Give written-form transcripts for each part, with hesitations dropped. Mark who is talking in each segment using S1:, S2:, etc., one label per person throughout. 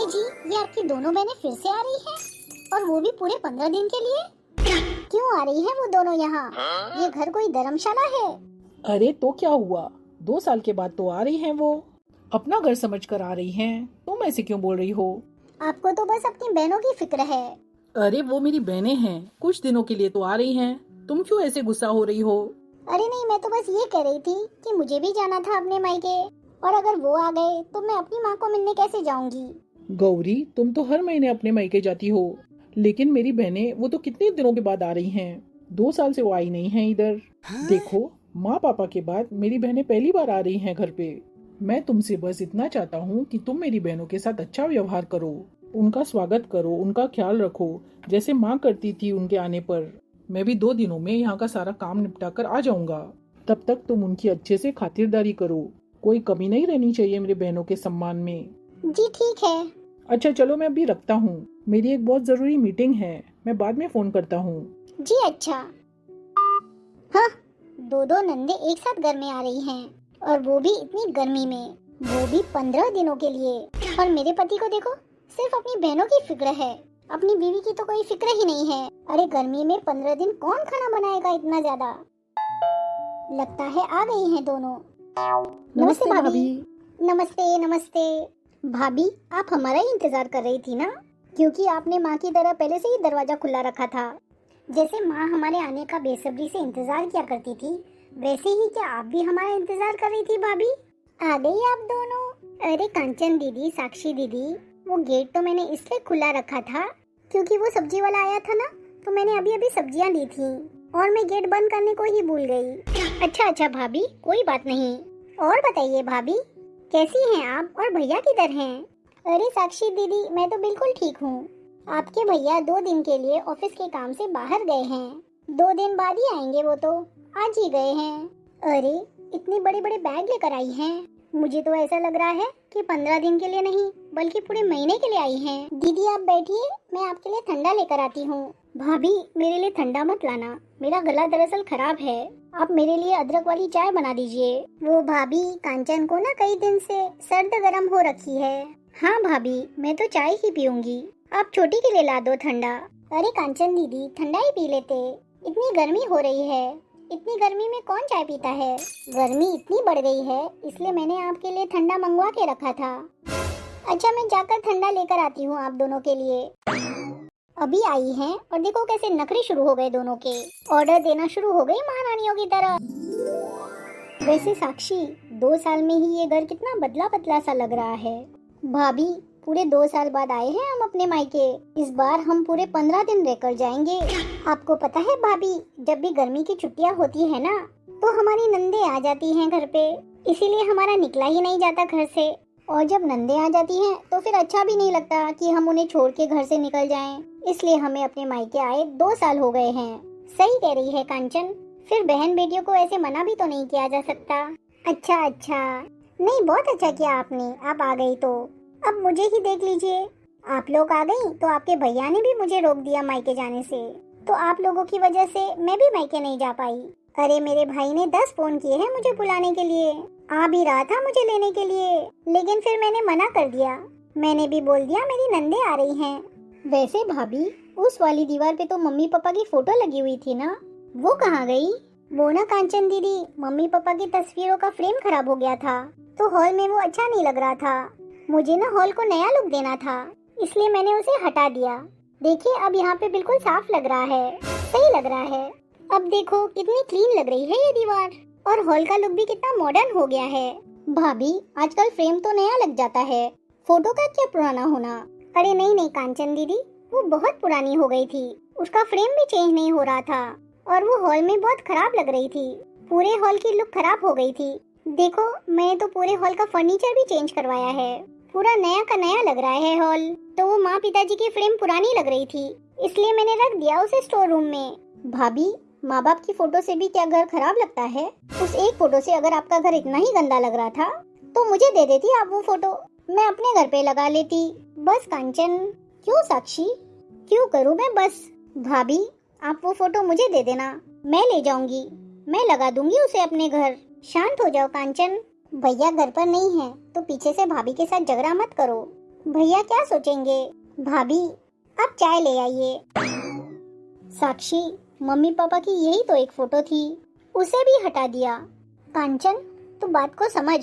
S1: ये जी, ये आपकी दोनों बहनें फिर से आ रही हैं और वो भी पूरे 15 दिन के लिए। क्यों आ रही हैं वो दोनों यहाँ? ये घर कोई धर्मशाला है?
S2: अरे तो क्या हुआ, 2 साल के बाद तो आ रही हैं वो। अपना घर समझ कर आ रही हैं। तुम ऐसे क्यों बोल रही हो?
S1: आपको तो बस अपनी बहनों की फिक्र है।
S2: अरे वो मेरी बहनें हैं, कुछ दिनों के लिए तो आ रही हैं। तुम क्यों ऐसे गुस्सा हो रही हो?
S1: अरे नहीं, मैं तो बस ये कह रही थी कि मुझे भी जाना था अपने मायके, और अगर वो आ गए तो मैं अपनी माँ को मिलने कैसे जाऊंगी?
S2: गौरी, तुम तो हर महीने अपने मायके जाती हो, लेकिन मेरी बहनें वो तो कितने दिनों के बाद आ रही हैं। 2 साल से वो आई नहीं हैं इधर। देखो, माँ पापा के बाद मेरी बहनें पहली बार आ रही हैं घर पे। मैं तुमसे बस इतना चाहता हूँ कि तुम मेरी बहनों के साथ अच्छा व्यवहार करो, उनका स्वागत करो, उनका ख्याल रखो, जैसे माँ करती थी उनके आने पर। मैं भी 2 दिनों में यहाँ का सारा काम निपटा कर आ जाऊंगा। तब तक तुम उनकी अच्छे से खातिरदारी करो। कोई कमी नहीं रहनी चाहिए मेरी बहनों के सम्मान में।
S1: जी ठीक है।
S2: अच्छा चलो, मैं अभी रखता हूँ, मेरी एक बहुत जरूरी मीटिंग है। मैं बाद में फोन करता हूँ।
S1: जी अच्छा। हाँ, दो नंदे एक साथ घर में आ रही हैं, और वो भी इतनी गर्मी में, वो भी 15 दिनों के लिए। और मेरे पति को देखो, सिर्फ अपनी बहनों की फिक्र है, अपनी बीवी की तो कोई फिक्र ही नहीं है। अरे गर्मी में 15 दिन कौन खाना बनाएगा इतना ज्यादा? लगता है आ गई हैं दोनों। नमस्ते भाभी। नमस्ते नमस्ते। भाभी, आप हमारा ही इंतजार कर रही थी ना? क्योंकि आपने माँ की तरह पहले से ही दरवाजा खुला रखा था। जैसे माँ हमारे आने का बेसब्री से इंतजार किया करती थी, वैसे ही क्या आप भी हमारा इंतजार कर रही थी भाभी? आ गई आप दोनों। अरे कांचन दीदी, साक्षी दीदी, वो गेट तो मैंने इसलिए खुला रखा था क्योंकि वो सब्जी वाला आया था ना, तो मैंने अभी अभी सब्जियां ली थी और मैं गेट बंद करने को ही भूल गई। अच्छा अच्छा भाभी, कोई बात नहीं। और बताइए भाभी, कैसी हैं आप और भैया किधर हैं? अरे साक्षी दीदी, मैं तो बिल्कुल ठीक हूँ। आपके भैया 2 दिन के लिए ऑफिस के काम से बाहर गए हैं। 2 दिन बाद ही आएंगे, वो तो आज ही गए हैं। अरे इतने बड़े बड़े बैग लेकर आई हैं। मुझे तो ऐसा लग रहा है कि 15 दिन के लिए नहीं बल्कि पूरे महीने के लिए आई हैं। दीदी आप बैठिए, मैं आपके लिए ठंडा लेकर आती हूँ। भाभी, मेरे लिए ठंडा मत लाना, मेरा गला दरअसल खराब है। आप मेरे लिए अदरक वाली चाय बना दीजिए। वो भाभी, कांचन को ना कई दिन से सर्द गरम हो रखी है। हाँ भाभी, मैं तो चाय ही पीऊंगी, आप छोटी के लिए ला दो ठंडा। अरे कांचन दीदी, ठंडा ही पी लेते, इतनी गर्मी हो रही है। इतनी गर्मी में कौन चाय पीता है? गर्मी इतनी बढ़ गई है, इसलिए मैंने आपके लिए ठंडा मंगवा के रखा था। अच्छा, मैं जाकर ठंडा लेकर आती हूँ आप दोनों के लिए। अभी आई हैं और देखो कैसे नखरे शुरू हो गए दोनों के। ऑर्डर देना शुरू हो गई महारानियों की तरह। वैसे साक्षी, 2 साल में ही ये घर कितना बदला बदला सा लग रहा है। भाभी, पूरे 2 साल बाद आए हैं हम अपने मायके। इस बार हम पूरे 15 दिन रहकर जाएंगे। आपको पता है भाभी, जब भी गर्मी की छुट्टियां होती है ना, तो हमारी नंदे आ जाती हैं घर पे, इसीलिए हमारा निकला ही नहीं जाता घर से। और जब नंदे आ जाती हैं तो फिर अच्छा भी नहीं लगता कि हम उन्हें छोड़ के घर से निकल जाएं। इसलिए हमें अपने मायके आए 2 साल हो गए हैं। सही कह रही है कांचन, फिर बहन बेटियों को ऐसे मना भी तो नहीं किया जा सकता। अच्छा अच्छा, नहीं बहुत अच्छा किया आपने, आप आ गई तो। अब मुझे ही देख लीजिए, आप लोग आ गई तो आपके भैया ने भी मुझे रोक दिया मायके जाने से, तो आप लोगों की वजह से मैं भी मायके नहीं जा पाई। अरे मेरे भाई ने 10 फोन किए हैं मुझे बुलाने के लिए, आ भी रहा था मुझे लेने के लिए, लेकिन फिर मैंने मना कर दिया। मैंने भी बोल दिया मेरी नंदे आ रही हैं। वैसे भाभी, उस वाली दीवार पे तो मम्मी पापा की फोटो लगी हुई थी ना, वो कहाँ गई? वो ना कांचन दीदी, मम्मी पापा की तस्वीरों का फ्रेम खराब हो गया था, तो हॉल में वो अच्छा नहीं लग रहा था। मुझे ना हॉल को नया लुक देना था, इसलिए मैंने उसे हटा दिया। देखिए अब यहाँ पे बिल्कुल साफ लग रहा है, सही लग रहा है। अब देखो कितनी क्लीन लग रही है ये दीवार, और हॉल का लुक भी कितना मॉडर्न हो गया है। भाभी, आजकल फ्रेम तो नया लग जाता है, फोटो का क्या पुराना होना। अरे नहीं नहीं कांचन दीदी, वो बहुत पुरानी हो गई थी, उसका फ्रेम भी चेंज नहीं हो रहा था, और वो हॉल में बहुत खराब लग रही थी। पूरे हॉल की लुक खराब हो गई थी। देखो, मैंने तो पूरे हॉल का फर्नीचर भी चेंज करवाया है, पूरा नया का नया लग रहा है हॉल। तो वो माँ पिताजी की फ्रेम पुरानी लग रही थी, इसलिए मैंने रख दिया उसे स्टोर रूम में। भाभी, माँ बाप की फोटो से भी क्या घर खराब लगता है? उस एक फोटो से अगर आपका घर इतना ही गंदा लग रहा था तो मुझे दे देती आप वो फोटो, मैं अपने घर पे लगा लेती। बस कांचन। क्यों साक्षी, क्यों करूँ मैं बस? भाभी, आप वो फोटो मुझे दे देना, मैं ले जाऊंगी, मैं लगा दूंगी उसे अपने घर। शांत हो जाओ कांचन, भैया घर पर नहीं है तो पीछे से भाभी के साथ झगड़ा मत करो। भैया क्या सोचेंगे। भाभी आप चाय ले आइए। साक्षी, मम्मी पापा की यही तो एक फोटो थी, उसे भी हटा दिया। कांचन, तू बात को समझ,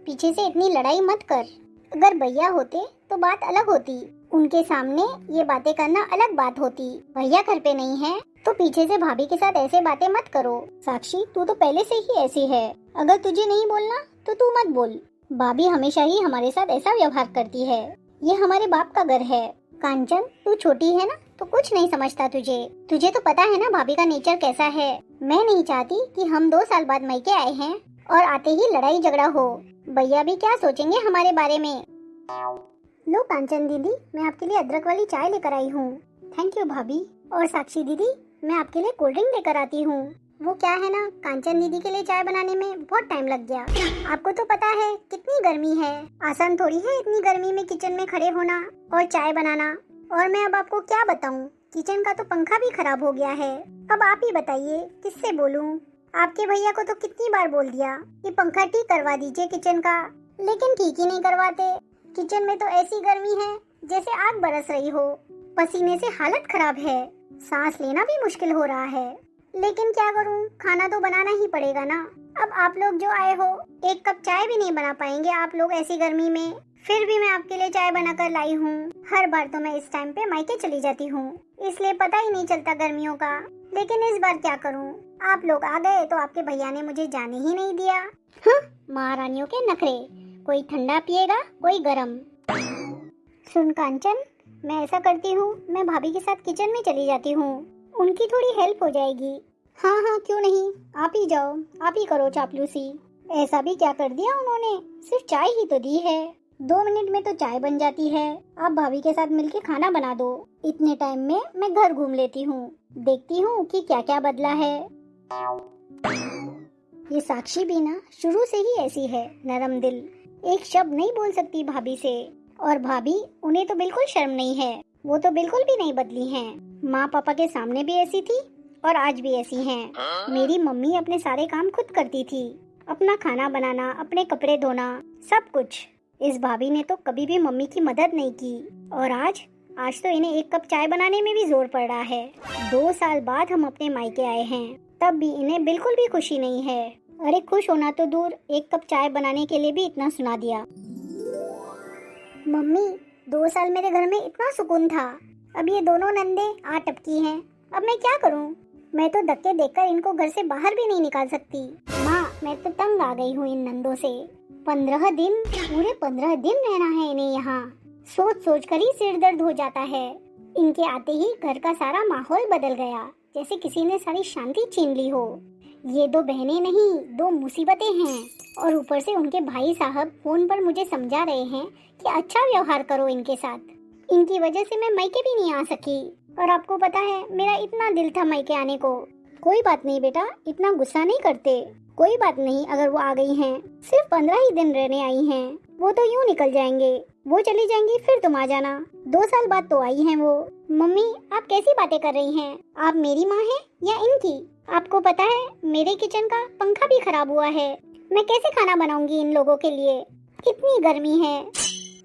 S1: पीछे से इतनी लड़ाई मत कर। अगर भैया होते तो बात अलग होती, उनके सामने ये बातें करना अलग बात होती। भैया घर पे नहीं है तो पीछे से भाभी के साथ ऐसे बातें मत करो। साक्षी, तू तो पहले से ही ऐसी है, अगर तुझे नहीं बोलना तो तू मत बोल। भाभी हमेशा ही हमारे साथ ऐसा व्यवहार करती है, ये हमारे बाप का घर है। कांचन, तू छोटी है ना तो कुछ नहीं समझता तुझे तो पता है ना भाभी का नेचर कैसा है। मैं नहीं चाहती कि हम 2 साल बाद मायके आए हैं और आते ही लड़ाई झगड़ा हो। भैया भी क्या सोचेंगे हमारे बारे में। लो कांचन दीदी, मैं आपके लिए अदरक वाली चाय लेकर आई हूँ। थैंक यू भाभी। और साक्षी दीदी, मैं आपके लिए कोल्ड ड्रिंक लेकर आती हूँ। वो क्या है ना, कांचन दीदी के लिए चाय बनाने में बहुत टाइम लग गया। आपको तो पता है कितनी गर्मी है, आसान थोड़ी है इतनी गर्मी में किचन में खड़े होना और चाय बनाना। और मैं अब आपको क्या बताऊं, किचन का तो पंखा भी खराब हो गया है। अब आप ही बताइए किससे बोलूं। आपके भैया को तो कितनी बार बोल दिया कि पंखा ठीक करवा दीजिए किचन का, लेकिन ठीक ही नहीं करवाते। किचन में तो ऐसी गर्मी है जैसे आग बरस रही हो, पसीने से हालत खराब है, सांस लेना भी मुश्किल हो रहा है। लेकिन क्या करूं, खाना तो बनाना ही पड़ेगा ना। अब आप लोग जो आए हो, 1 कप चाय भी नहीं बना पाएंगे आप लोग ऐसी गर्मी में। फिर भी मैं आपके लिए चाय बनाकर लाई हूँ। हर बार तो मैं इस टाइम पे मायके चली जाती हूँ, इसलिए पता ही नहीं चलता गर्मियों का। लेकिन इस बार क्या करूँ, आप लोग आ गए तो आपके भैया ने मुझे जाने ही नहीं दिया। महारानियों के नखरे, कोई ठंडा पिएगा कोई गरम। सुन कांचन, मैं ऐसा करती हूँ, मैं भाभी के साथ किचन में चली जाती हूँ, उनकी थोड़ी हेल्प हो जाएगी। हाँ हाँ क्यों नहीं, आप ही जाओ, आप ही करो चापलूसी। ऐसा भी क्या कर दिया उन्होंने, सिर्फ चाय ही तो दी है। 2 मिनट में तो चाय बन जाती है। आप भाभी के साथ मिलके खाना बना दो, इतने टाइम में मैं घर घूम लेती हूँ, देखती हूँ कि क्या क्या बदला है। ये साक्षी भी ना शुरू से ही ऐसी है, नरम दिल, एक शब्द नहीं बोल सकती भाभी से। और भाभी, उन्हें तो बिल्कुल शर्म नहीं है, वो तो बिल्कुल भी नहीं बदली हैं। माँ पापा के सामने भी ऐसी थी और आज भी ऐसी हैं। मेरी मम्मी अपने सारे काम खुद करती थी, अपना खाना बनाना, अपने कपड़े धोना, सब कुछ। इस भाभी ने तो कभी भी मम्मी की मदद नहीं की, और आज तो इन्हें 1 कप चाय बनाने में भी जोर पड़ रहा है। 2 साल बाद हम अपने मायके आए हैं, तब भी इन्हें बिल्कुल भी खुशी नहीं है। अरे खुश होना तो दूर, 1 कप चाय बनाने के लिए भी इतना सुना दिया। मम्मी, 2 साल मेरे घर में इतना सुकून था, अब ये दोनों नंदे आ टपकी हैं। अब मैं क्या करूं? मैं तो धक्के देकर इनको घर से बाहर भी नहीं निकाल सकती। माँ, मैं तो तंग आ गई हूँ इन नंदों से। 15 दिन, पूरे 15 दिन रहना है इन्हें यहाँ। सोच सोच कर ही सिर दर्द हो जाता है। इनके आते ही घर का सारा माहौल बदल गया, जैसे किसी ने सारी शांति छीन ली हो। ये 2 बहनें नहीं, 2 मुसीबतें हैं। और ऊपर से उनके भाई साहब फोन पर मुझे समझा रहे हैं कि अच्छा व्यवहार करो इनके साथ। इनकी वजह से मैं मायके भी नहीं आ सकी, और आपको पता है मेरा इतना दिल था मायके आने को। कोई बात नहीं बेटा, इतना गुस्सा नहीं करते। कोई बात नहीं, अगर वो आ गई हैं, सिर्फ 15 ही दिन रहने आई हैं, वो तो यूं निकल जाएंगे। वो चली जाएंगी फिर तुम आ जाना। 2 साल बाद तो आई हैं वो। मम्मी, आप कैसी बातें कर रही हैं? आप मेरी माँ हैं या इनकी? आपको पता है मेरे किचन का पंखा भी खराब हुआ है, मैं कैसे खाना बनाऊंगी इन लोगों के लिए? कितनी गर्मी है।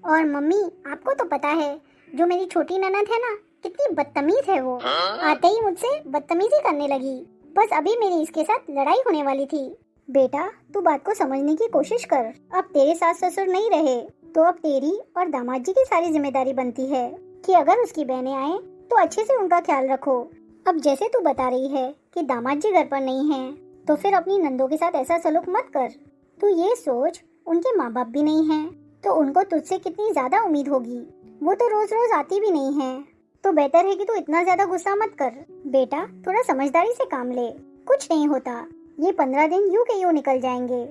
S1: और मम्मी, आपको तो पता है जो मेरी छोटी ननद है ना, कितनी बदतमीज है वो। आते ही मुझसे बदतमीजी करने लगी। बस अभी मेरी इसके साथ लड़ाई होने वाली थी। बेटा, तू बात को समझने की कोशिश कर। अब तेरे सास ससुर नहीं रहे तो अब तेरी और दामाद जी की सारी जिम्मेदारी बनती है कि अगर उसकी बहनें आए तो अच्छे से उनका ख्याल रखो। अब जैसे तू बता रही है कि दामाद जी घर पर नहीं हैं, तो फिर अपनी नंदों के साथ ऐसा सलूक मत कर। तू ये सोच, उनके माँ बाप भी नहीं हैं, तो उनको तुझसे कितनी ज्यादा उम्मीद होगी। वो तो रोज रोज आती भी नहीं है, तो बेहतर है कि तू इतना ज्यादा गुस्सा मत कर। बेटा, थोड़ा समझदारी से काम ले, कुछ नहीं होता। ये 15 दिन यूं के यूं निकल जाएंगे,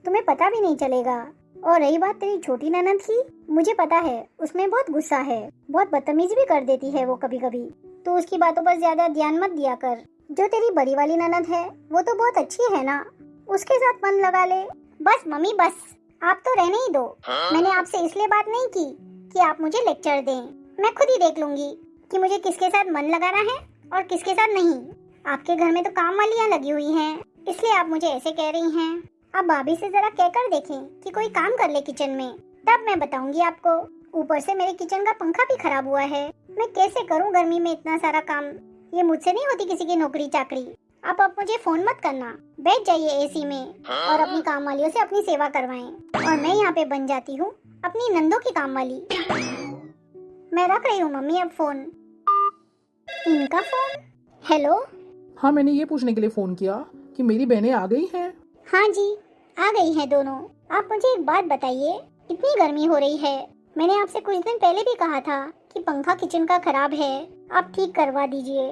S1: तुम्हें पता भी नहीं चलेगा। और रही बात तेरी छोटी ननद की, मुझे पता है उसमें बहुत गुस्सा है, बहुत बदतमीजी भी कर देती है वो कभी कभी, तो उसकी बातों पर ज्यादा ध्यान मत दिया कर। जो तेरी बड़ी वाली ननद है वो तो बहुत अच्छी है ना, उसके साथ मन लगा ले। बस मम्मी बस, आप तो रहने ही दो। मैंने आपसे इसलिए बात नहीं की कि आप मुझे लेक्चर दें, मैं खुद ही देख लूंगी कि मुझे किसके साथ मन लगाना है और किसके साथ नहीं। आपके घर में तो काम वालियाँ लगी हुई हैं, इसलिए आप मुझे ऐसे कह रही हैं। अब भाभी से जरा कहकर देखें कि कोई काम कर ले किचन में, तब मैं बताऊंगी आपको। ऊपर से मेरे किचन का पंखा भी खराब हुआ है। मैं कैसे करूं गर्मी में इतना सारा काम। ये मुझसे नहीं होती किसी की नौकरी चाकरी। आप मुझे फोन मत करना, बैठ जाइए एसी में और अपनी काम वालियों से अपनी सेवा करवाएं। और मैं यहाँ पे बन जाती हूँ अपनी नंदों की काम वाली। मैं रख रही हूँ मम्मी अब फोन। इनका फोन। हेलो।
S2: हाँ, मैंने ये पूछने के लिए फोन किया कि मेरी बहनें आ गई हैं।
S1: हाँ जी, आ गई हैं दोनों। आप मुझे एक बात बताइए, इतनी गर्मी हो रही है, मैंने आपसे कुछ दिन पहले भी कहा था कि पंखा किचन का खराब है, आप ठीक करवा दीजिए,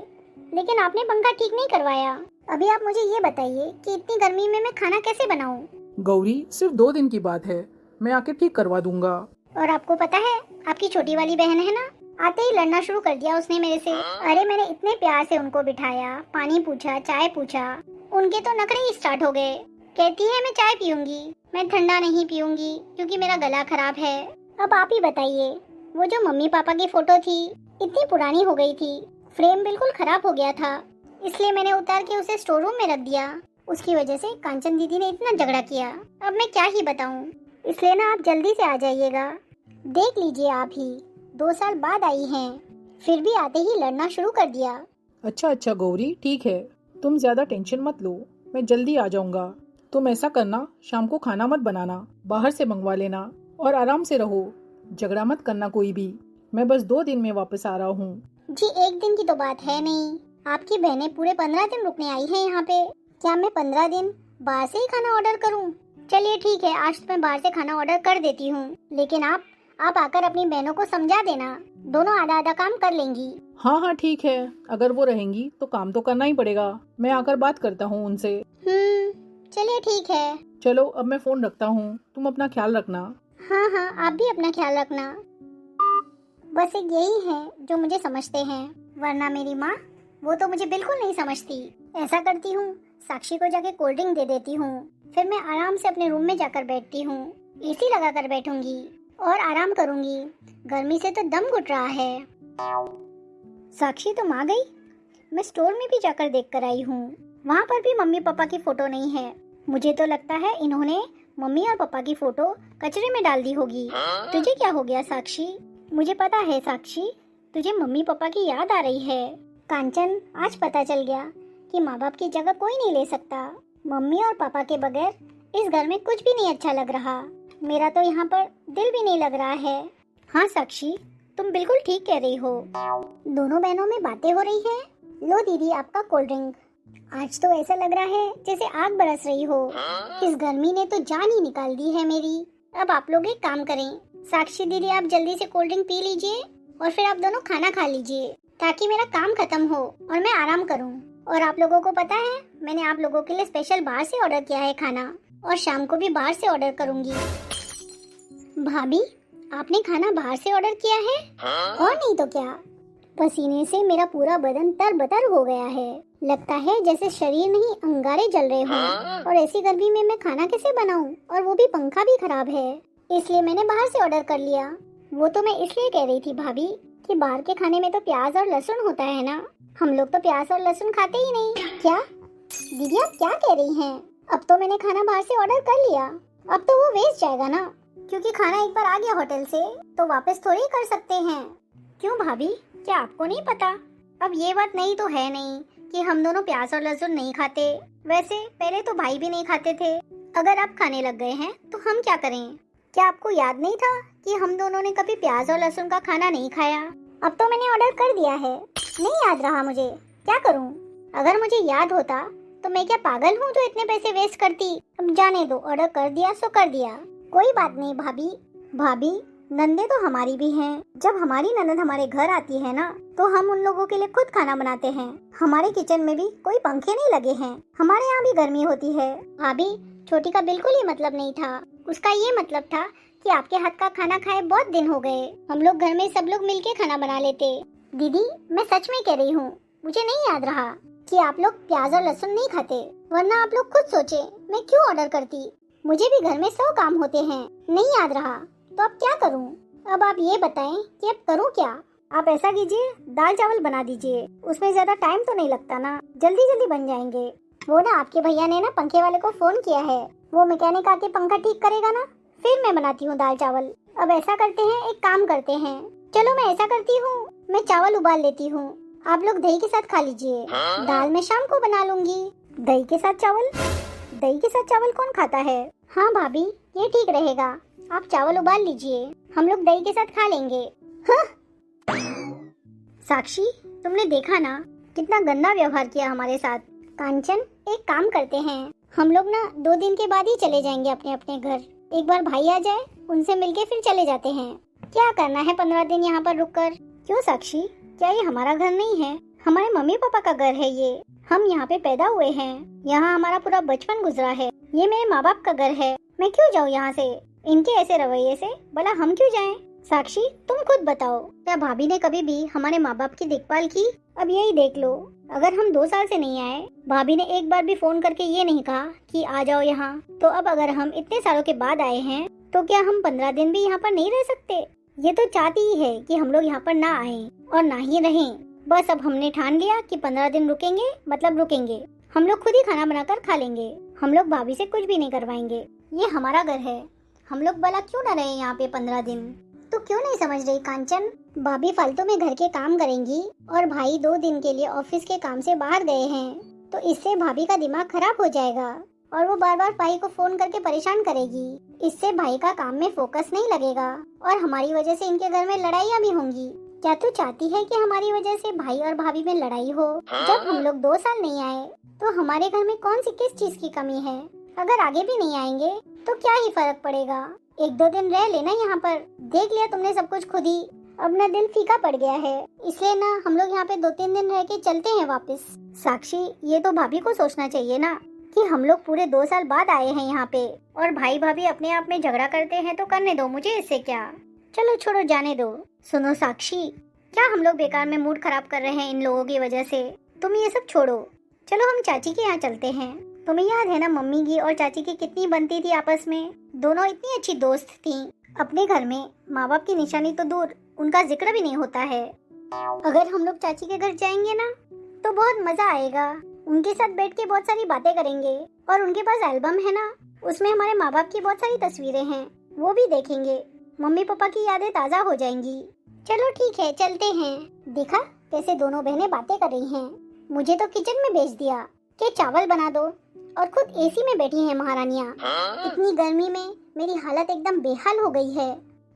S1: लेकिन आपने पंखा ठीक नहीं करवाया। अभी आप मुझे ये बताइए कि इतनी गर्मी में मैं खाना कैसे बनाऊं?
S2: गौरी, सिर्फ 2 दिन की बात है, मैं आके ठीक करवा दूंगा।
S1: और आपको पता है, आपकी छोटी वाली बहन है ना, आते ही लड़ना शुरू कर दिया उसने मेरे से। अरे मैंने इतने प्यार से उनको बिठाया, पानी पूछा, चाय पूछा, उनके तो नखरे ही स्टार्ट हो गए। कहती है मैं चाय पीऊंगी, मैं ठंडा नहीं पीऊंगी क्योंकि मेरा गला खराब है। अब आप ही बताइए, वो जो मम्मी पापा की फोटो थी इतनी पुरानी हो गई थी, फ्रेम बिल्कुल खराब हो गया था, इसलिए मैंने उतार के उसे स्टोर रूम में रख दिया। उसकी वजह से कांचन दीदी ने इतना झगड़ा किया, अब मैं क्या ही बताऊं। इसलिए ना आप जल्दी से आ जाइएगा। देख लीजिए आप ही, 2 साल बाद आई हैं, फिर भी आते ही लड़ना शुरू कर दिया।
S2: अच्छा गौरी, ठीक है, तुम ज्यादा टेंशन मत लो, मैं जल्दी आ जाऊंगा। तुम ऐसा करना, शाम को खाना मत बनाना, बाहर से मंगवा लेना और आराम से रहो, झगड़ा मत करना कोई भी। मैं बस 2 दिन में वापस आ रहा हूँ।
S1: जी 1 दिन की तो बात है नहीं, आपकी बहनें पूरे 15 दिन रुकने आई हैं यहाँ पे। क्या मैं 15 दिन बाहर से ही खाना ऑर्डर करूँ? चलिए ठीक है, आज तो मैं बाहर से खाना ऑर्डर कर देती हूँ, लेकिन आप आकर अपनी बहनों को समझा देना, दोनों आधा आधा काम कर लेंगी।
S2: हाँ ठीक है, अगर वो रहेंगी तो काम तो करना ही पड़ेगा। मैं आकर बात करता हूँ उनसे।
S1: चलिए ठीक है।
S2: चलो अब मैं फोन रखता हूँ, तुम अपना ख्याल रखना।
S1: हाँ, आप भी अपना ख्याल रखना। बस एक यही है जो मुझे समझते हैं, वरना मेरी माँ वो तो मुझे बिल्कुल नहीं समझती। ऐसा करती हूँ, साक्षी को जाके कोल्ड ड्रिंक दे देती हूँ, फिर मैं आराम से अपने रूम में जाकर बैठती हूँ, एसी लगा कर बैठूंगी और आराम करूंगी। गर्मी से तो दम घुट रहा है। साक्षी तुम आ गई? मैं स्टोर में भी जाकर देख कर आई हूँ, वहाँ पर भी मम्मी पापा की फोटो नहीं है। मुझे तो लगता है इन्होंने मम्मी और पापा की फोटो कचरे में डाल दी होगी। तुझे क्या हो गया साक्षी? मुझे पता है साक्षी, तुझे मम्मी पापा की याद आ रही है। कांचन, आज पता चल गया कि माँ बाप की जगह कोई नहीं ले सकता। मम्मी और पापा के बगैर इस घर में कुछ भी नहीं अच्छा लग रहा। मेरा तो यहाँ पर दिल भी नहीं लग रहा है। हाँ साक्षी, तुम बिल्कुल ठीक कह रही हो। दोनों बहनों में बातें हो रही है। लो दीदी आपका कोल्ड ड्रिंक। आज तो ऐसा लग रहा है जैसे आग बरस रही हो। इस गर्मी ने तो जान ही निकाल दी है मेरी। अब आप लोग एक काम करें, साक्षी दीदी आप जल्दी से कोल्ड ड्रिंक पी लीजिए और फिर आप दोनों खाना खा लीजिए, ताकि मेरा काम खत्म हो और मैं आराम करूं। और आप लोगों को पता है, मैंने आप लोगों के लिए स्पेशल बाहर से ऑर्डर किया है खाना, और शाम को भी बाहर से ऑर्डर करूंगी। भाभी, आपने खाना बाहर से ऑर्डर किया है? और नहीं तो क्या, पसीने से मेरा पूरा बदन तरबतर हो गया है। लगता है जैसे शरीर नहीं अंगारे जल रहे हों। और ऐसी गर्मी में मैं खाना कैसे बनाऊं? और वो भी पंखा भी खराब है, इसलिए मैंने बाहर से ऑर्डर कर लिया। वो तो मैं इसलिए कह रही थी भाभी कि बाहर के खाने में तो प्याज और लहसुन होता है ना, हम लोग तो प्याज और लहसुन खाते ही नहीं। क्या दीदी आप क्या कह रही हैं? अब तो मैंने खाना बाहर से ऑर्डर कर लिया, अब तो वो वेस्ट जाएगा ना, क्योंकि खाना एक बार आ गया होटल से तो वापस थोड़ी कर सकते हैं। क्यों भाभी, क्या आपको नहीं पता? अब ये बात नहीं तो है नहीं कि हम दोनों प्याज और लहसुन नहीं खाते। वैसे पहले तो भाई भी नहीं खाते थे। अगर आप खाने लग गए हैं तो हम क्या करें? क्या आपको याद नहीं था कि हम दोनों ने कभी प्याज और लहसुन का खाना नहीं खाया? अब तो मैंने ऑर्डर कर दिया है, नहीं याद रहा मुझे, क्या करूं? अगर मुझे याद होता तो मैं क्या पागल हूं जो इतने पैसे वेस्ट करती? अब जाने दो, ऑर्डर कर दिया सो कर दिया, कोई बात नहीं भाभी। भाभी, नंदे तो हमारी भी हैं। जब हमारी ननद हमारे घर आती है ना, तो हम उन लोगों के लिए खुद खाना बनाते हैं। हमारे किचन में भी कोई पंखे नहीं लगे हैं, हमारे यहाँ भी गर्मी होती है। भाभी, छोटी का बिल्कुल ही मतलब नहीं था, उसका ये मतलब था कि आपके हाथ का खाना खाए बहुत दिन हो गए, हम लोग घर में सब लोग मिलके खाना बना लेते। दीदी, मैं सच में कह रही हूँ, मुझे नहीं याद रहा कि आप लोग प्याज और लहसुन नहीं खाते, वरना आप लोग खुद सोचे मैं क्यों ऑर्डर करती। मुझे भी घर में 100 काम होते हैं, नहीं याद रहा तो अब क्या करूं? अब आप ये बताएं कि अब करूं क्या? आप ऐसा कीजिए, दाल चावल बना दीजिए, उसमें ज्यादा टाइम तो नहीं लगता ना, जल्दी जल्दी बन जाएंगे। वो ना आपके भैया ने ना पंखे वाले को फोन किया है, वो मैकेनिक आके पंखा ठीक करेगा ना, फिर मैं बनाती हूँ दाल चावल। अब ऐसा करते हैं, एक काम करते हैं, चलो मैं ऐसा करती हूँ, मैं चावल उबाल लेती हूँ, आप लोग दही के साथ खा लीजिए। दाल मैं शाम को बना लूंगी। दही के साथ चावल? दही के साथ चावल कौन खाता है? हाँ भाभी, ये ठीक रहेगा। आप चावल उबाल लीजिए, हम लोग दही के साथ खा लेंगे। हाँ? साक्षी, तुमने देखा ना कितना गंदा व्यवहार किया हमारे साथ। कांचन, एक काम करते हैं, हम लोग ना 2 दिन के बाद ही चले जाएंगे अपने अपने घर। एक बार भाई आ जाए, उनसे मिलके फिर चले जाते हैं। क्या करना है 15 दिन यहाँ पर रुककर? क्यों साक्षी, क्या ये हमारा घर नहीं है? हमारे मम्मी पापा का घर है ये। हम यहाँ पे पैदा हुए हैं, यहाँ हमारा पूरा बचपन गुजरा है। ये मेरे माँ बाप का घर है, मैं क्यों जाऊँ यहाँ से? इनके ऐसे रवैये से भला हम क्यों जाएं? साक्षी, तुम खुद बताओ, क्या भाभी ने कभी भी हमारे माँ बाप की देखभाल की? अब यही देख लो, अगर हम 2 साल से नहीं आए, भाभी ने एक बार भी फोन करके ये नहीं कहा कि आ जाओ यहाँ, तो अब अगर हम इतने सालों के बाद आए हैं, तो क्या हम 15 दिन भी यहाँ पर नहीं रह सकते? ये तो चाहती ही है कि हम लोग यहाँ पर ना आए और ना ही रहें। बस अब हमने ठान लिया कि 15 दिन रुकेंगे, मतलब रुकेंगे। हम लोग खुद ही खाना बनाकर खा लेंगे, हम लोग भाभी से कुछ भी नहीं करवाएंगे। ये हमारा घर है, हम लोग भला क्यों ना रहे यहाँ पे 15 दिन? तो क्यों नहीं समझ रही कांचन? भाभी फालतू में घर के काम करेंगी और भाई 2 दिन के लिए ऑफिस के काम से बाहर गए हैं, तो इससे भाभी का दिमाग खराब हो जाएगा और वो बार बार भाई को फोन करके परेशान करेगी। इससे भाई का काम में फोकस नहीं लगेगा और हमारी वजह से इनके घर में लड़ाइयाँ भी होंगी। क्या तू चाहती है कि हमारी वजह से भाई और भाभी में लड़ाई हो? जब हम लोग 2 साल नहीं आए, तो हमारे घर में कौन सी किस चीज की कमी है? अगर आगे भी नहीं आएंगे तो क्या ही फर्क पड़ेगा? 1-2 दिन रह लेना यहाँ पर। देख लिया तुमने सब कुछ खुद ही, अब ना दिल फीका पड़ गया है, इसलिए ना हम लोग यहाँ पे 2-3 दिन रह के चलते हैं वापस। साक्षी, ये तो भाभी को सोचना चाहिए ना कि हम लोग पूरे 2 साल बाद आए हैं यहाँ पे, और भाई भाभी अपने आप में झगड़ा करते हैं तो करने दो, मुझे इससे क्या। चलो छोड़ो, जाने दो। सुनो साक्षी, क्या हम लोग बेकार में मूड खराब कर रहे हैं इन लोगों की वजह से? तुम ये सब छोड़ो, चलो हम चाची के यहाँ चलते हैं। तुम्हें याद है ना मम्मी की और चाची की कितनी बनती थी आपस में? दोनों इतनी अच्छी दोस्त थी। अपने घर में माँ बाप की निशानी तो दूर, उनका जिक्र भी नहीं होता है। अगर हम लोग चाची के घर जाएंगे ना तो बहुत मजा आएगा। उनके साथ बैठ के बहुत सारी बातें करेंगे, और उनके पास एल्बम है ना, उसमें हमारे माँ बाप की बहुत सारी तस्वीरें हैं, वो भी देखेंगे। मम्मी पापा की यादें ताज़ा हो जाएंगी। चलो ठीक है, चलते हैं। देखा कैसे दोनों बहनें बातें कर रही हैं। मुझे तो किचन में भेज दिया कि चावल बना दो, और खुद एसी में बैठी हैं महारानियाँ। इतनी गर्मी में मेरी हालत एकदम बेहाल हो गई है,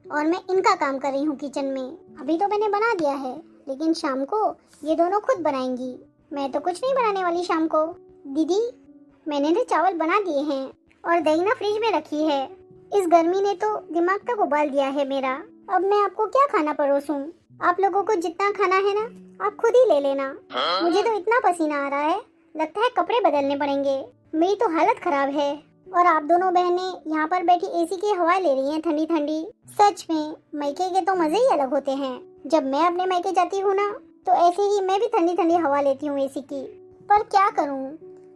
S1: और मैं इनका काम कर रही हूँ किचन में। अभी तो मैंने बना दिया है, लेकिन शाम को ये दोनों खुद बनाएंगी। मैं तो कुछ नहीं बनाने वाली शाम को। दीदी, मैंने ना चावल बना दिए हैं और दही ना फ्रिज में रखी है। इस गर्मी ने तो दिमाग तक उबाल दिया है मेरा। अब मैं आपको क्या खाना परोसूं? आप लोगों को जितना खाना है ना, आप खुद ही ले लेना। मुझे तो इतना पसीना आ रहा है, लगता है कपड़े बदलने पड़ेंगे। मेरी तो हालत खराब है, और आप दोनों बहनें यहाँ पर बैठी एसी की हवा ले रही हैं ठंडी ठंडी। सच में मायके के तो मजे ही अलग होते हैं। जब मैं अपने मायके जाती हूँ ना, तो ऐसे ही मैं भी ठंडी ठंडी हवा लेती हूँ एसी की। पर क्या करूँ,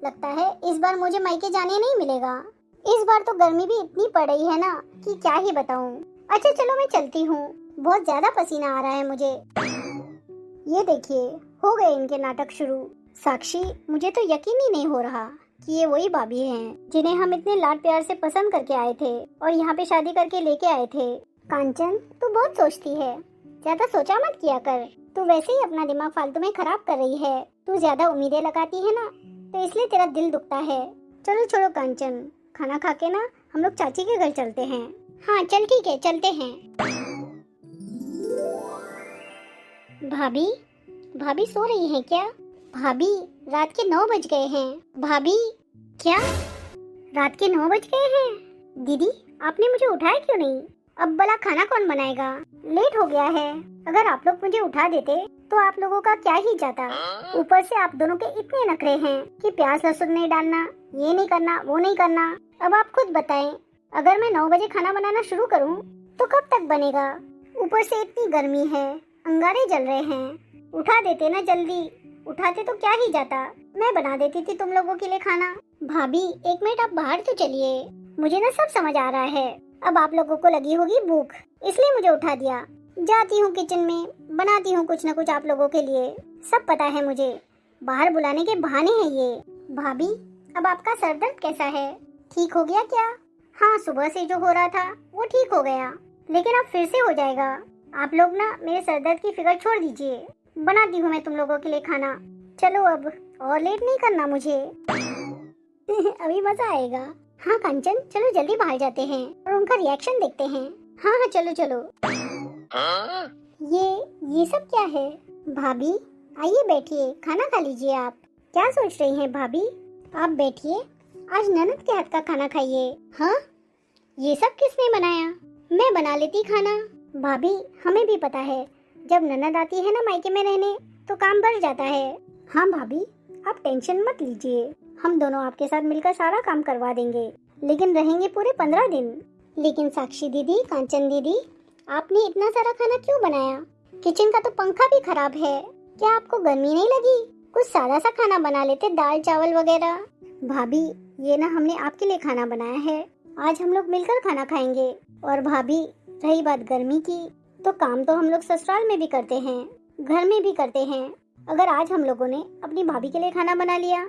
S1: लगता है इस बार मुझे मायके जाने नहीं मिलेगा। इस बार तो गर्मी भी इतनी पड़ रही है ना कि क्या ही बताऊँ। अच्छा चलो मैं चलती हूँ, बहुत ज्यादा पसीना आ रहा है मुझे। ये देखिए, हो गए इनके नाटक शुरू। साक्षी, मुझे तो यकीन ही नहीं हो रहा कि ये वही भाभी हैं जिन्हें हम इतने लाड प्यार से पसंद करके आए थे और यहाँ पे शादी करके लेके आए थे। कांचन, तू बहुत सोचती है, ज्यादा सोचा मत किया कर। तू वैसे ही अपना दिमाग फालतू में खराब कर रही है। तू ज्यादा उम्मीदें लगाती है ना, तो इसलिए तेरा दिल दुखता है। चलो छोड़ो कांचन, खाना खा के ना हम लोग चाची के घर चलते हैं। हाँ चल ठीक है, चलते हैं। भाभी, भाभी सो रही हैं क्या? भाभी, रात के 9 बज गए हैं। भाभी, क्या रात के 9 बज गए हैं? दीदी, आपने मुझे उठाया क्यों नहीं? अब भला खाना कौन बनाएगा? लेट हो गया है। अगर आप लोग मुझे उठा देते तो आप लोगों का क्या ही जाता। ऊपर से आप दोनों के इतने नखरे हैं कि प्याज लहसुन नहीं डालना, ये नहीं करना, वो नहीं करना। अब आप खुद बताएं, अगर मैं 9 बजे खाना बनाना शुरू करूं तो कब तक बनेगा? ऊपर से इतनी गर्मी है, अंगारे जल रहे हैं। उठा देते ना जल्दी, उठाते तो क्या ही जाता, मैं बना देती थी तुम लोगों के लिए खाना। भाभी 1 मिनट आप बाहर तो चलिए, मुझे ना सब समझ आ रहा है। अब आप लोगों को लगी होगी भूख, इसलिए मुझे उठा दिया। जाती हूँ किचन में, बनाती हूँ कुछ न कुछ आप लोगों के लिए। सब पता है मुझे, बाहर बुलाने के बहाने हैं ये। भाभी, अब आपका सर दर्द कैसा है? ठीक हो गया क्या? हाँ, सुबह से जो हो रहा था वो ठीक हो गया, लेकिन अब फिर से हो जाएगा। आप लोग ना मेरे सर दर्द की फिक्र छोड़ दीजिए, बनाती हूँ मैं तुम लोगों के लिए खाना। चलो अब, और लेट नहीं करना मुझे। अभी मजा आएगा। हाँ कंचन, चलो जल्दी बाहर जाते हैं और उनका रिएक्शन देखते हैं। हाँ हाँ चलो चलो। ये सब क्या है? भाभी आइए बैठिए, खाना खा लीजिए। आप क्या सोच रही हैं भाभी? आप बैठिए, आज ननद के हाथ का खाना खाइए। हाँ, ये सब किसने बनाया? मैं बना लेती खाना। भाभी हमें भी पता है, जब ननद आती है ना मायके में रहने तो काम बढ़ जाता है। हाँ भाभी, आप टेंशन मत लीजिए, हम दोनों आपके साथ मिलकर सारा काम करवा देंगे, लेकिन रहेंगे पूरे 15 दिन। लेकिन साक्षी दीदी, कांचन दीदी, आपने इतना सारा खाना क्यों बनाया? किचन का तो पंखा भी खराब है, क्या आपको गर्मी नहीं लगी? कुछ सादा सा खाना बना लेते, दाल चावल वगैरह। भाभी ये ना हमने आपके लिए खाना बनाया है, आज हम लोग मिलकर खाना खाएंगे। और भाभी रही बात गर्मी की, तो काम तो हम लोग ससुराल में भी करते हैं, घर में भी करते हैं। अगर आज हम लोगों ने अपनी भाभी के लिए खाना बना लिया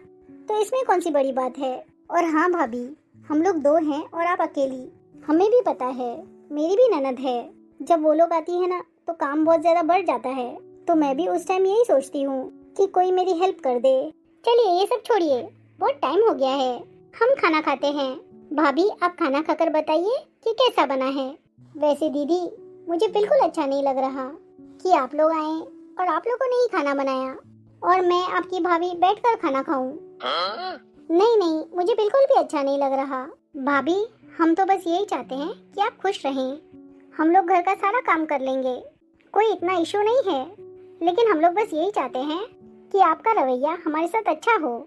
S1: तो इसमें कौन सी बड़ी बात है। और हाँ भाभी, हम लोग 2 हैं और आप अकेली, हमें भी पता है, मेरी भी ननद है। जब वो लोग आती है ना तो काम बहुत ज्यादा बढ़ जाता है, तो मैं भी उस टाइम यही सोचती हूँ कि कोई मेरी हेल्प कर दे। चलिए ये सब छोड़िए, बहुत टाइम हो गया है, हम खाना खाते हैं। भाभी आप खाना खाकर बताइए कि कैसा बना है। वैसे दीदी मुझे बिल्कुल अच्छा नहीं लग रहा कि आप लोग आए और आप लोगों ने ही खाना बनाया और मैं आपकी भाभी बैठकर खाना खाऊं। नहीं नहीं, मुझे बिल्कुल भी अच्छा नहीं लग रहा। भाभी हम तो बस यही चाहते हैं कि आप खुश रहें, हम लोग घर का सारा काम कर लेंगे, कोई इतना इशू नहीं है। लेकिन हम लोग बस यही चाहते हैं कि आपका रवैया हमारे साथ अच्छा हो,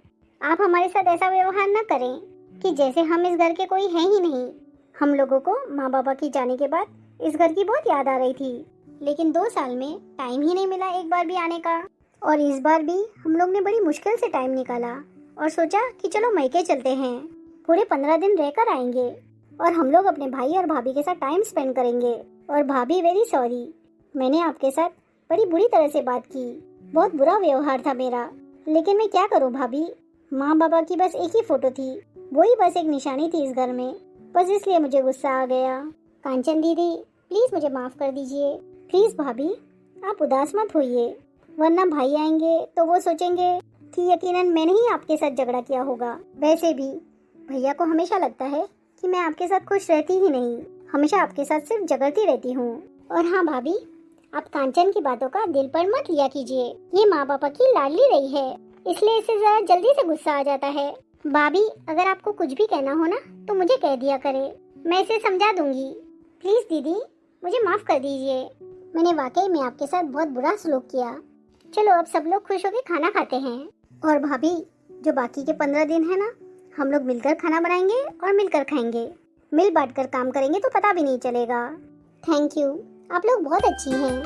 S1: आप हमारे साथ ऐसा व्यवहार न करें कि जैसे हम इस घर के कोई हैं ही नहीं। हम लोगों को माँ बाबा की जाने के बाद इस घर की बहुत याद आ रही थी, लेकिन 2 साल में टाइम ही नहीं मिला एक बार भी आने का। और इस बार भी हम लोग ने बड़ी मुश्किल से टाइम निकाला और सोचा कि चलो मायके चलते हैं, पूरे 15 दिन रहकर आएंगे और हम लोग अपने भाई और भाभी के साथ टाइम स्पेंड करेंगे। और भाभी वेरी सॉरी, मैंने आपके साथ बड़ी बुरी तरह से बात की, बहुत बुरा व्यवहार था मेरा, लेकिन मैं क्या करूं भाभी, माँ बाबा की बस एक ही फोटो थी, वही बस एक निशानी थी इस घर में, बस इसलिए मुझे गुस्सा आ गया। कांचन दीदी प्लीज मुझे माफ कर दीजिए, प्लीज भाभी आप उदास मत होइए, वरना भाई आएंगे तो वो सोचेंगे कि यकीनन मैंने ही आपके साथ झगड़ा किया होगा। वैसे भी भैया को हमेशा लगता है कि मैं आपके साथ खुश रहती ही नहीं, हमेशा आपके साथ सिर्फ झगड़ती रहती हूँ। और हाँ भाभी, आप कांचन की बातों का दिल पर मत लिया कीजिए, ये माँ पापा की लाडली रही है, इसलिए इसे जरा जल्दी से गुस्सा आ जाता है। भाभी अगर आपको कुछ भी कहना हो ना तो मुझे कह दिया करे, मैं इसे समझा दूंगी। प्लीज दीदी मुझे माफ कर दीजिए, मैंने वाकई में आपके साथ बहुत बुरा सलूक किया। चलो अब सब लोग खुश होकर खाना खाते हैं। और भाभी जो बाकी के 15 दिन है ना, हम लोग मिलकर खाना बनाएंगे और मिलकर खाएंगे, मिल बांट कर काम करेंगे तो पता भी नहीं चलेगा। थैंक यू, आप लोग बहुत अच्छी हैं।